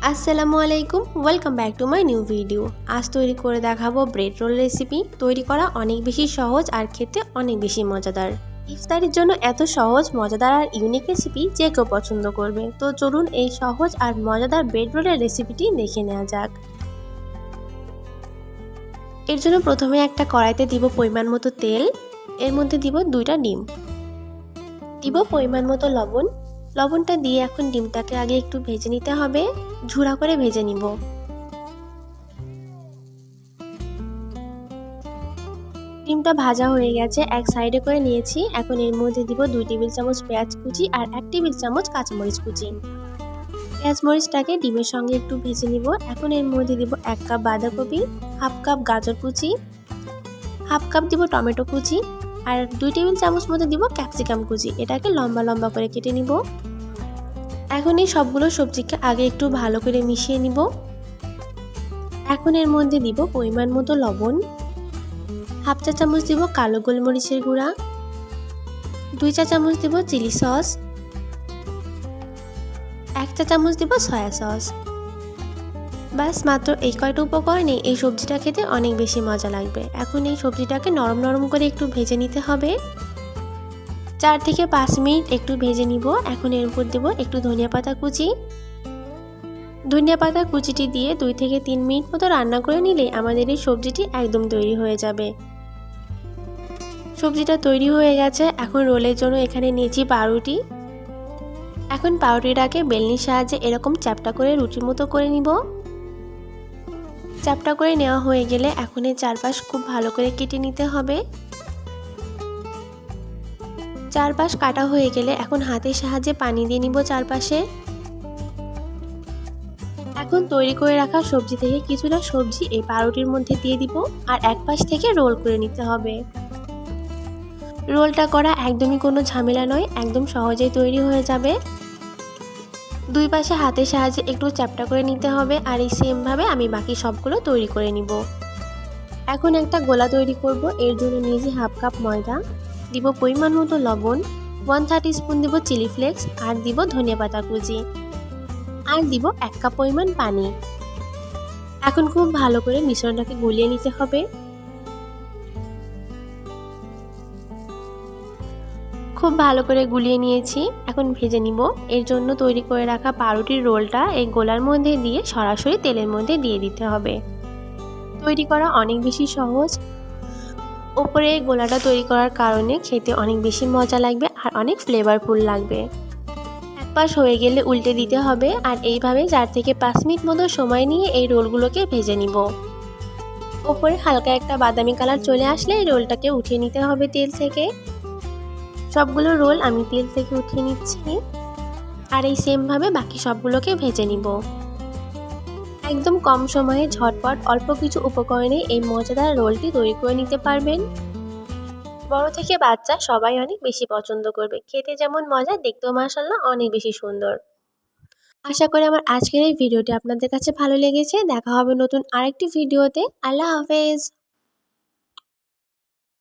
আসসালামু আলাইকুম, welcome back to my new video. আজ তৈরি করে দেখাবো ব্রেড রোল রেসিপি। তৈরি করা অনেক বেশি সহজ আর খেতে অনেক বেশি মজাদার। ইফতারির জন্য এত সহজ, মজাদার আর ইউনিক রেসিপি যে কেউ পছন্দ করবে। তো চলুন এই সহজ আর মজাদার ব্রেড রোলের রেসিপিটি দেখে নেওয়া যাক। এর জন্য প্রথমে একটা কড়াইতে দিব পরিমাণ মতো তেল, এর মধ্যে দিব 2টা ডিম, দিব পরিমাণ মতো লবণ। লবণটা দিয়ে এখন ডিমটাকে আগে একটু ভেজে নিতে হবে, ঝুরা করে ভেজে নিব। ডিমটা ভাজা হয়ে গেছে, এক সাইডে করে নিয়েছি। এখন এর মধ্যে দিব 2 টেবিল চামচ পেঁয়াজ কুচি আর 1 টেবিল চামচ কাঁচামরিচ কুচি। পেঁয়াজ মরিচটাকে ডিমের সঙ্গে একটু ভেজে নিব। এখন এর মধ্যে দিব 1 কাপ বাঁধাকপি, হাফ কাপ গাজর কুচি, হাফ কাপ দিব টমেটো কুচি আর 2 টেবিল চামচ মতো দিব ক্যাপসিকাম কুচি। এটাকে লম্বা লম্বা করে কেটে নিব। এখন এই সবগুলো সবজিকে আগে একটু ভালো করে মিশিয়ে নিব। এখন এর মধ্যে দিব পরিমাণ মতো লবণ, হাফ চা চামচ দিব কালো গোলমরিচের গুঁড়া, 2 চা চামচ দিব চিলি সস, 1 চা চামচ দিব সয়া সস। বাস মাত্র এই কয়টা উপকরণে এই সবজিটা খেতে অনেক বেশি মজা লাগবে। এখন এই সবজিটাকে নরম নরম করে একটু ভেজে নিতে হবে। 4 থেকে 5 মিনিট একটু ভেজে নিব। এখন এর উপর দেব একটু ধনিয়া পাতা কুচি। ধনিয়া পাতা কুচিটি দিয়ে 2 থেকে 3 মিনিট মতো রান্না করে নিলে আমাদের এই সবজিটি একদম তৈরি হয়ে যাবে। সবজিটা তৈরি হয়ে গেছে। এখন রোলের জন্য এখানে নিয়েছি পাউরুটি। এখন পাউরুটিটাকে বেলনির সাহায্যে এরকম চ্যাপ্টা করে রুটির মতো করে নিব। চ্যাপ্টা করে নেওয়া হয়ে গেলে এখন এর চারপাশ খুব ভালো করে কেটে নিতে হবে। চারপাশ কাটা হয়ে গেলে এখন হাতের সাহায্যে পানি দিয়ে নিব চারপাশে। এখন তৈরি করে রাখা সবজি থেকে কিছুটা সবজি এই পাউরুটির মধ্যে দিয়ে দিব আর এক পাশ থেকে রোল করে নিতে হবে। রোলটা করা একদমই কোনো ঝামেলা নয়, একদম সহজেই তৈরি হয়ে যাবে। দুই পাশে হাতের সাহায্যে একটু চ্যাপ্টা করে নিতে হবে আর এই সেমভাবে আমি বাকি সবগুলো তৈরি করে নিব। এখন একটা গোলা তৈরি করব। এর জন্য নিয়েছি হাফ কাপ ময়দা, দিব পরিমাণ মতো লবণ, 1/3 স্পুন দিব চিলি ফ্লেক্স আর দিব ধনিয়া পাতা কুচি আর দিব 1 কাপ পরিমাণ পানি। এখন খুব ভালো করে মিশ্রণটাকে গুলিয়ে নিতে হবে। খুব ভালো করে গুলিয়ে নিয়েছি, এখন ভেজে নিব। এর জন্য তৈরি করে রাখা পাউরুটির রোলটা এই গোলার মধ্যে দিয়ে সরাসরি তেলের মধ্যে দিয়ে দিতে হবে। তৈরি করা অনেক বেশি সহজ। ওপরে এই গোলাটা তৈরি করার কারণে খেতে অনেক বেশি মজা লাগবে আর অনেক ফ্লেভারফুল লাগবে। এক পাশ হয়ে গেলে উল্টে দিতে হবে আর এইভাবে 4 থেকে 5 মিনিট মতো সময় নিয়ে এই রোলগুলোকে ভেজে নিব। ওপরে হালকা একটা বাদামি কালার চলে আসলে এই রোলটাকে উঠিয়ে নিতে হবে তেল থেকে। সবগুলো রোল আমি তেল থেকে উঠিয়ে নিচ্ছি আর এই সেমভাবে বাকি সবগুলোকে ভেজে নিব। একদম কম সময়ে ঝটপট অল্প কিছু উপকরণে এই মজাদার রোলটি তৈরি করে নিতে পারবেন। বড় থেকে বাচ্চা সবাই অনেক বেশি পছন্দ করবে। খেতে যেমন মজা, দেখতেও মাশাআল্লাহ অনেক বেশি সুন্দর। আশা করি আমার আজকের এই ভিডিওটি আপনাদের কাছে ভালো লেগেছে। দেখা হবে নতুন আরেকটি ভিডিওতে। আল্লাহ হাফেজ।